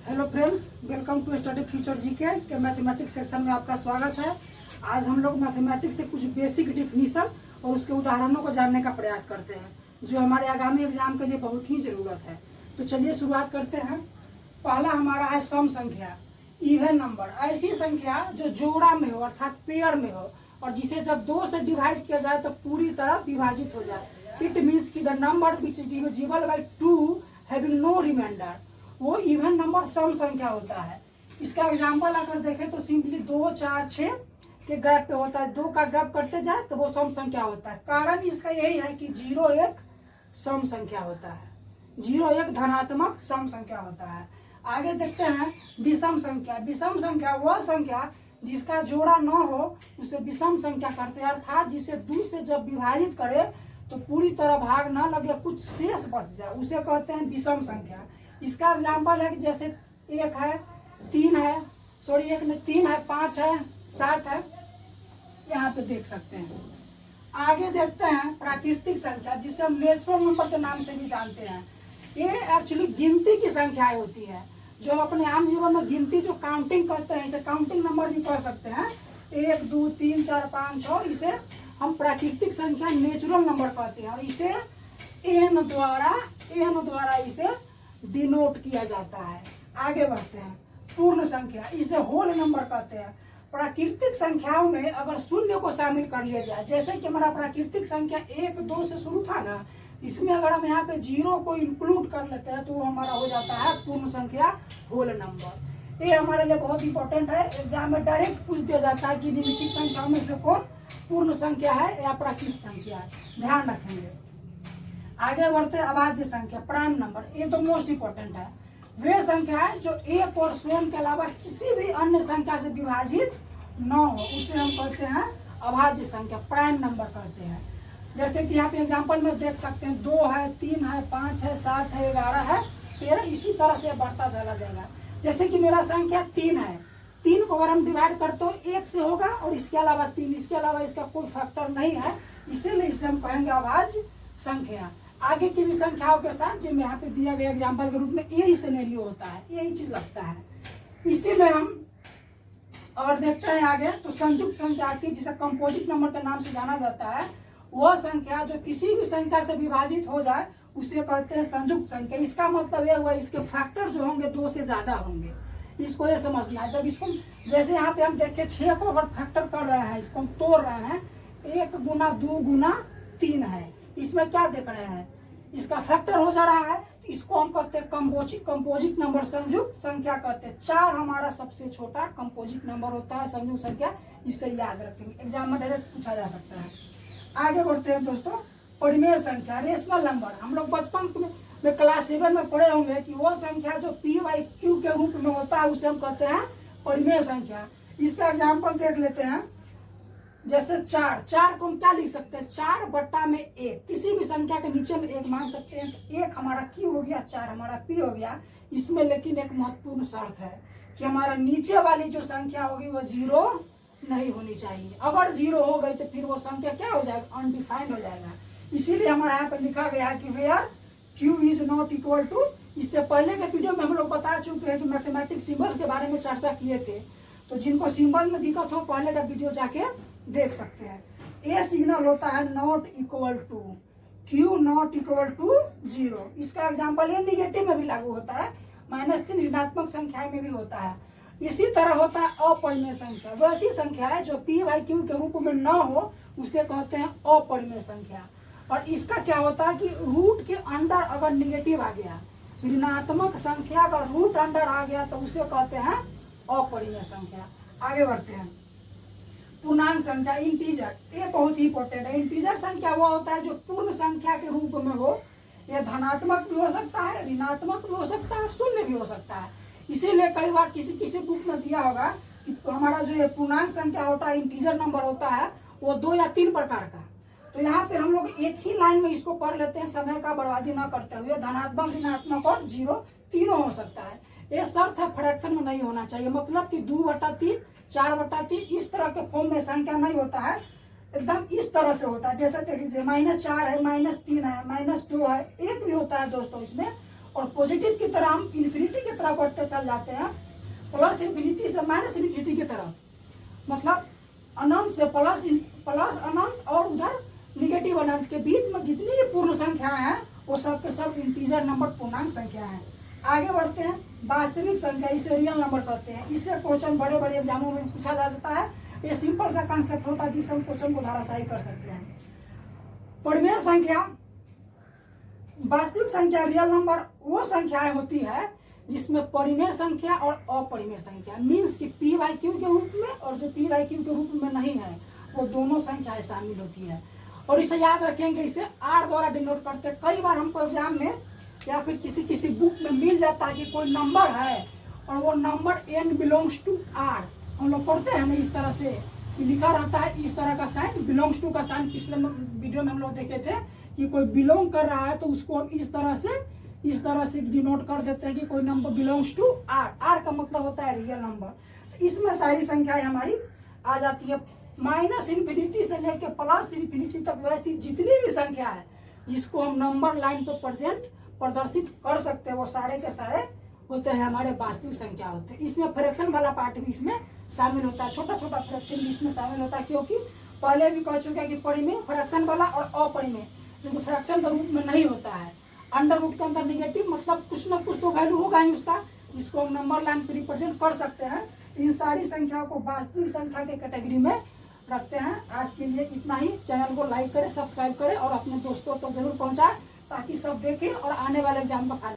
Hello friends, welcome to study future GK के mathematics section में आपका स्वागत है। आज हम लोग मैथमेटिक्स से कुछ बेसिक डिफिनीशन और उसके उदाहरणों को जानने का प्रयास करते हैं, जो हमारे आगामी एग्जाम के लिए बहुत ही ज़रूरत है। तो चलिए शुरुआत करते हैं। पहला हमारा है सम संख्या, इवन नंबर। ऐसी संख्या जो जोड़ा में हो अर्थात पेयर में हो और जिसे जब 2 से डिवाइड किया जाए तो पूरी तरह विभाजित हो जाए। इट मीन्स की the number which is divisible by 2 having no remainder, वो इवन नंबर सम संख्या होता है। इसका एग्जाम्पल अगर देखें तो सिंपली 2, 4, 6 के गैप पे होता है। 2 का गैप करते जाए तो वो सम संख्या होता है। कारण इसका यही है कि 0 एक सम संख्या होता है। 0 एक धनात्मक सम संख्या होता है। आगे देखते हैं विषम संख्या। विषम संख्या वह संख्या जिसका जोड़ा न हो उसे विषम संख्या कहते हैं, अर्थात जिसे 2 से जब विभाजित करे तो पूरी तरह भाग न लगे, कुछ शेष बच जाए, उसे कहते हैं विषम संख्या। इसका एग्जाम्पल है कि जैसे 1 है, 3 है, सॉरी 1 नहीं 3 है, 5 है, 7 है, यहाँ पे देख सकते हैं। आगे देखते हैं प्राकृतिक संख्या, जिसे हम नेचुरल नंबर के नाम से भी जानते हैं। ये एक्चुअली गिनती की संख्याएं होती है, जो हम अपने आम जीवन में गिनती जो काउंटिंग करते हैं, इसे काउंटिंग नंबर भी कह सकते हैं। 1, 2, 3, 4, 5, 6, इसे हम प्राकृतिक संख्या नेचुरल नंबर कहते हैं और इसे एन द्वारा इसे डिनोट किया जाता है। आगे बढ़ते हैं पूर्ण संख्या, इसे होल नंबर कहते हैं। प्राकृतिक संख्याओं में अगर शून्य को शामिल कर लिया जाए, जैसे कि हमारा प्राकृतिक संख्या 1, 2 से शुरू था ना, इसमें अगर हम यहाँ पे 0 को इंक्लूड कर लेते हैं तो वो हमारा हो जाता है पूर्ण संख्या, होल नंबर। ये हमारे लिए बहुत इंपॉर्टेंट है। एग्जाम में डायरेक्ट पूछ दिया जाता है कि निम्नलिखित संख्याओं में से कौन पूर्ण संख्या है या प्राकृतिक संख्या है, ध्यान रखेंगे। आगे बढ़ते अभाज्य संख्या, प्राइम नंबर। ये तो मोस्ट इंपॉर्टेंट है। वे संख्या है जो 1 और शून्य के अलावा किसी भी अन्य संख्या से विभाजित न हो, उसे हम कहते हैं अभाज्य संख्या, प्राइम नंबर कहते हैं। जैसे कि यहाँ पे एग्जांपल में देख सकते हैं 2 है, 3 है, 5 है, 7 है, 11 है, 13, इसी तरह से बढ़ता चला जाएगा। जैसे कि मेरा संख्या 3 है, 3 को अगर हम डिवाइड करते हो 1 से होगा और इसके अलावा 3, इसके अलावा इसका कोई फैक्टर नहीं है, इसीलिए इसे हम कहेंगे अभाज्य संख्या। आगे की भी संख्याओं के साथ जो यहाँ पे दिया गया एग्जाम्पल के रूप में यही सिनेरियो होता है, यही चीज लगता है। इसी में हम अगर देखते हैं आगे तो संयुक्त संख्या आती है, जिसे कंपोजिट नंबर के नाम से जाना जाता है। वह संख्या जो किसी भी संख्या से विभाजित हो जाए उसे कहते हैं संयुक्त संख्या। इसका मतलब यह हुआ इसके फैक्टर जो होंगे 2 से ज्यादा होंगे, इसको ये समझना है। जब इसको जैसे यहाँ पे हम देखें 6 को अगर फैक्टर कर रहे हैं, इसको हम तोड़ रहे हैं, 1 गुना 2 गुना 3 है, इसमें क्या देख रहे हैं, इसका फैक्टर हो जा रहा है, तो इसको हम कहते हैं कंपोजिट नंबर, संयुक्त संख्या कहते हैं। 4 हमारा सबसे छोटा कंपोजिट नंबर होता है, संयुक्त संख्या, इसे याद रखेंगे, एग्जाम में डायरेक्ट पूछा जा सकता है। आगे बढ़ते हैं दोस्तों, परिमेय संख्या, रेशनल नंबर। हम लोग बचपन में क्लास 7 में पढ़े होंगे कि वो संख्या जो p/q के रूप में होता है उसे हम कहते हैं परिमेय संख्या। इसका एग्जाम्पल देख लेते हैं। जैसे 4 को हम क्या लिख सकते हैं, 4/1, किसी भी संख्या के नीचे में 1 मान सकते हैं। तो 1 हमारा q हो गया, 4 हमारा p हो गया। इसमें लेकिन एक महत्वपूर्ण शर्त है कि हमारा नीचे वाली जो संख्या होगी वो 0 नहीं होनी चाहिए। अगर 0 हो गई तो फिर वो संख्या क्या हो जाएगा, अनडिफाइंड हो जाएगा। इसीलिए हमारे यहाँ पे लिखा गया है कि where q is not equal to. इससे पहले के वीडियो में हम लोग बता चुके हैं कि मैथमेटिक्स सिंबल्स के बारे में चर्चा किए थे, तो जिनको सिंबल में दिक्कत हो पहले का वीडियो जाके देख सकते हैं। ए सिग्नल होता है not equal to, Q not equal to 0। इसका एग्जाम्पल ये निगेटिव में भी लागू होता है, -3 ऋणात्मक संख्या में भी होता है। इसी तरह होता है अपरिमेय संख्या, वैसी संख्या है जो p/q के रूप में न हो उसे कहते हैं अपरिमेय संख्या। और इसका क्या होता है कि रूट के अंदर अगर निगेटिव आ गया, ऋणात्मक संख्या अगर रूट अंदर आ गया तो उसे कहते हैं अपरिमेय संख्या। आगे बढ़ते हैं पूर्णांक संख्या, इंटीजर। ये बहुत ही इंपॉर्टेंट है। इंटीजर संख्या वो होता है जो पूर्ण संख्या के रूप में हो। यह धनात्मक भी हो सकता है, ऋणात्मक भी हो सकता है, शून्य भी हो सकता है। इसीलिए कई बार किसी बुक में दिया होगा कि हमारा जो ये पूर्णांक संख्या होता है, इंटीजर नंबर होता है, वो 2 या 3 प्रकार का। तो यहाँ पे हम लोग एक ही लाइन में इसको पढ़ लेते हैं, समय का बर्बादी न करते हुए। धनात्मक, ऋणात्मक और 0 तीनों हो सकता है। ये शर्त है फ्रैक्शन में नहीं होना चाहिए, मतलब कि 2/3, 4/3 इस तरह के फॉर्म में संख्या नहीं होता है, एकदम इस तरह से होता है। जैसे देख लीजिए -4 है, -3 है, -2 है, 1 भी होता है दोस्तों इसमें, और पॉजिटिव की तरह हम इन्फिनिटी की तरफ बढ़ते चल जाते हैं, प्लस इन्फिनिटी से माइनस इन्फिनिटी की तरफ, मतलब अनंत से प्लस अनंत और उधर निगेटिव अनंत के बीच में जितनी भी पूर्ण संख्याएं हैं वो सब के सब इंटीजर नंबर, पूर्णांक संख्या हैं। आगे बढ़ते हैं, वास्तविक संख्या, इसे रियल नंबर कहते हैं। इससे क्वेश्चन बड़े बड़े एग्जामों में पूछा जा सकता है। ये सिंपल सा कॉन्सेप्ट होता है जिससे हम क्वेश्चन को धराशायी कर सकते हैं। परिमेय संख्या, वास्तविक संख्या रियल नंबर वो संख्याएं होती है जिसमें परिमेय संख्या और अपरिमेय संख्या, मीन्स कि पी बाई क्यू के रूप में और जो पी बाई क्यू के रूप में नहीं है वो दोनों संख्याएं शामिल होती है। और इसे याद रखेंगे, इसे आर द्वारा डिनोट करते हैं। कई बार हमको एग्जाम में या फिर किसी बुक में मिल जाता है कि कोई नंबर है और वो number n belongs to R, हम लोग पढ़ते हैं ना इस तरह से लिखा रहता है, इस तरह का साइन, बिलोंग्स टू का साइन पिछले वीडियो में हम लोग देखे थे कि कोई बिलोंग कर रहा है तो उसको हम इस तरह से डिनोट कर देते हैं कि कोई number belongs to R. R का मतलब होता है रियल नंबर। तो इसमें सारी संख्याएं हमारी आ जाती है, माइनस इन्फिनिटी से लेकर प्लस इन्फिनिटी तक। वैसी जितनी भी संख्या है जिसको हम नंबर लाइन पर प्रदर्शित कर सकते हैं वो सारे के सारे होते हैं हमारे वास्तविक संख्या होते हैं। इसमें फ्रैक्शन वाला पार्ट भी इसमें शामिल होता है, छोटा छोटा फ्रैक्शन भी इसमें शामिल होता है, क्योंकि पहले भी कह चुके हैं कि परिमेय, फ्रैक्शन वाला और अपरिमेय, जो कि फ्रैक्शन के रूप में नहीं होता है। अंडर रूट के अंदर निगेटिव, मतलब कुछ ना कुछ तो वैल्यू होगा ही उसका, जिसको हम नंबर लाइन पर रिप्रेजेंट कर सकते हैं। इन सारी संख्याओं को वास्तविक संख्या के कैटेगरी में रखते हैं। आज के लिए इतना ही। चैनल को लाइक करें, सब्सक्राइब करें और अपने दोस्तों तक जरूर पहुंचाएं ताकि सब देखें और आने वाले एग्जाम का